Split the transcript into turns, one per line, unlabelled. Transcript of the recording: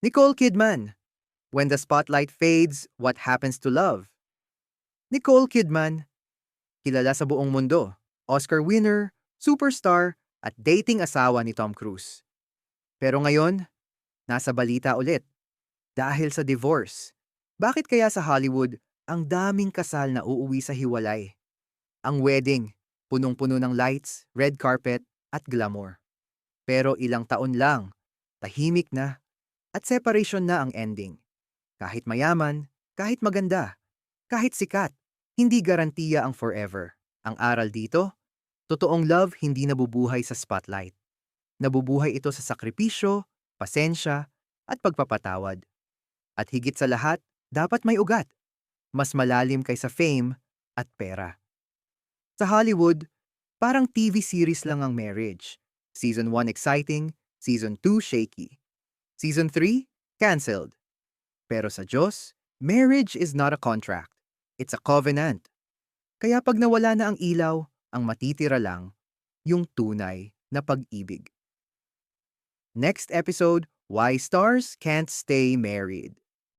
Nicole Kidman, When the Spotlight Fades, What Happens to Love? Nicole Kidman, kilala sa buong mundo, Oscar winner, superstar, at dating asawa ni Tom Cruise. Pero ngayon, nasa balita ulit dahil sa divorce. Bakit kaya sa Hollywood ang daming kasal na uuwi sa hiwalay? Ang wedding, punong-puno ng lights, red carpet, at glamour. Pero ilang taon lang, tahimik na, at separation na ang ending. Kahit mayaman, kahit maganda, kahit sikat, hindi garantiya ang forever. Ang aral dito, totoong love hindi nabubuhay sa spotlight. Nabubuhay ito sa sakripisyo, pasensya, at pagpapatawad. At higit sa lahat, dapat may ugat. Mas malalim kaysa fame at pera. Sa Hollywood, parang TV series lang ang marriage. Season 1 exciting, Season 2 shaky. Season 3, cancelled. Pero sa Diyos, marriage is not a contract. It's a covenant. Kaya pag nawala na ang ilaw, ang matitira lang, yung tunay na pag-ibig. Next episode, Why Stars Can't Stay Married.